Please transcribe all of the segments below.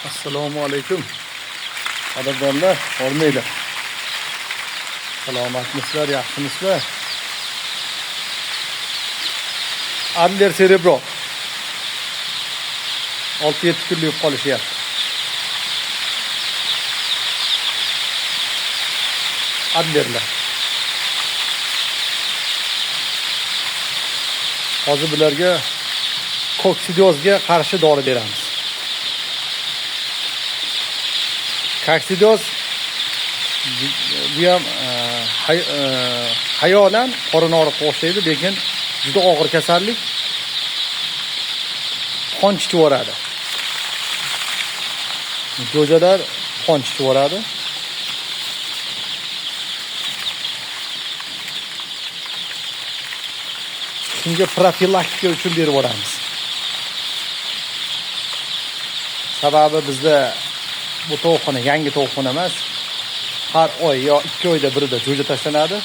Assalomu alaykum. Qadrdonlar, hormaylar. Salomatmisizlar, yaxshimisizlar? Adler Cerebro 6-7 kunlik qolishyapti. Adlerlar. Hozir bularga koksidiozga qarshi dori beramiz. Koksidoz bu ham hayolan qorin og'riqqa o'xshaydi, lekin juda og'ir kasallik. Qon chiqib yuboradi. Jo'jalar qon chiqib yuboradi. Shunga profilaktika uchun berib yuboramiz. Sababi bizda bu tovuqxona yangi tovuqxona emas. Har oy yo 2 oyda birida jo'ja tashlanadi.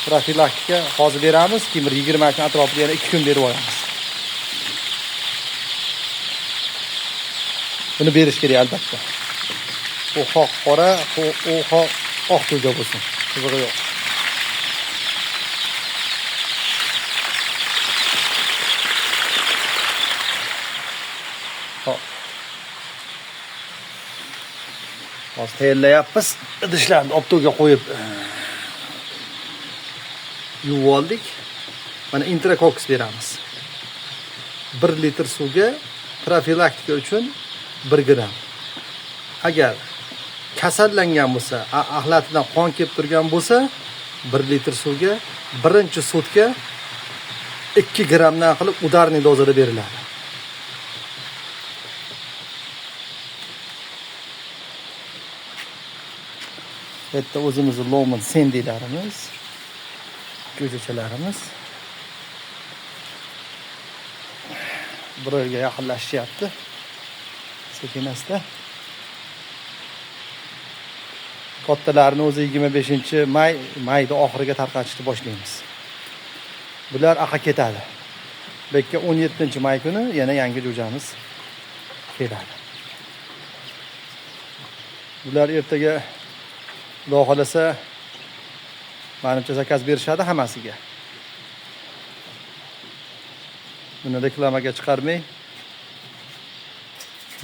Profilaktika hozir beramiz, keyin 20 kun atrofida yana 2 kun berib yuboramiz. Buni berish kerak albatta. U xoh qora, u xoh oq jo'ja bo'lsin. Qizig'i yo'q. Hozir tayyorlayapmiz. Idishlarni optoga qo'yib yuvib oldik. Mana intrakoks beramiz. 1 litr suvga profilaktika uchun 1 gram. Agar kasallangan bo'lsa, axlatidan qon kelib turgan bo'lsa, 1 litr suvga birinchi sutka 2 gramdan qilib udarniy dozada beriladi. Bu yerda o'zimizning Loman sendilarimiz, jo'jachalarimiz birga yaqinlashyapti. Sekin-asta. Kattalarni o'zi 25-mayda oxiriga tarqatishni boshlaymiz. Bular aqa ketadi. Bekka 17-may kuni yana yangi jo'jamiz keladi. Bular ertaga Xudo xolasa menimcha zakaz berishadi hammasiga. Buni reklamaga chiqarmay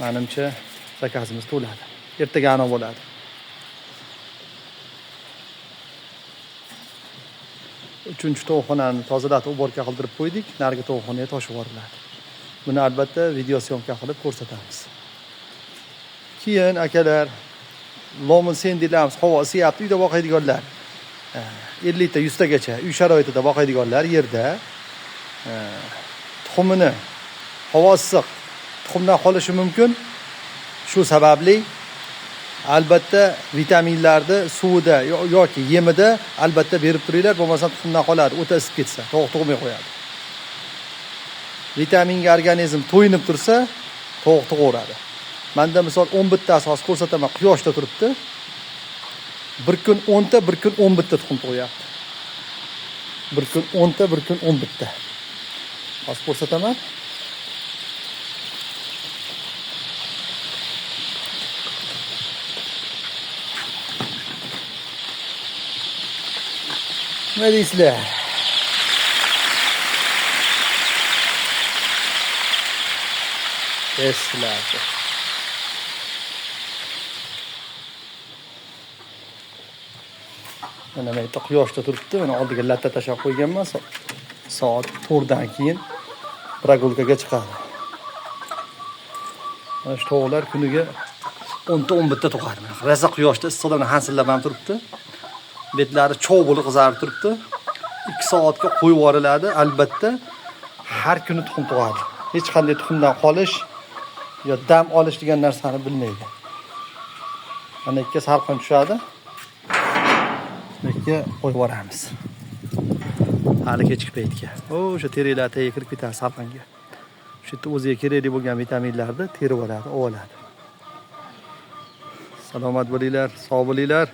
menimcha zakazimiz to'ladi. Ertaga ana bo'ladi. Uchinchi tovuqxonani tozalatib uborka qildirib qo'ydik, narigi tovuqxonaga toshib yuboriladi. Buni albatta video syomka qilib ko'rsatamiz. Keyin akalar, Loman sendilarimiz havo isiyapti, uyda boqadiganlar 50 ta 100 tagacha uy sharoitida boqadiganlar yerda tuxumini havo issiq tuxumdan qolishi mumkin. Shu sababli albatta vitaminlarni suvida yoki yemida albatta berib turinglar, bo'lmasa tuxumdan qoladi, o'ta isib ketsa, tovuq tug'may qo'yadi. Vitaminga organizm to'yinib tursa, tovuq tug'averadi. Menda misol 11 ta asos ko'rsataman, quyoshda turibdi. Bir kun 10 ta, bir kun 11 ta tuxum tug'yapti. Bir kun 10 ta, bir kun 11 ta. Hozir ko'rsataman. Nima deysizlar? Eslar. Mana bu yerda quyoshda turibdi. Mana oldiga latta tashab qo'yganman. Soat 4 dan keyin прогулкаga chiqadi. Mana shu tovuqlar kuniga 10 ta 11 ta tug'adi. Raza quyoshda issiqdan hansillab ham turibdi. Betlari cho'g' bo'lib qizarib turibdi. 2 soatga qo'yib yuboriladi. Albatta har kuni tuxum tug'adi. Hech qanday tuxumdan qolish yo dam olish degan narsani bilmaydi. Mana ikki salqin tushadi. Bekka qo'yib yuboramiz. Hali kechki paytga. O'sha terilar tagiga kirib ketadi salqinga. Shu yerda o'ziga kerakli bo'lgan vitaminlarni terib oladi, oladi. Salomat bo'linglar, sog' bo'linglar.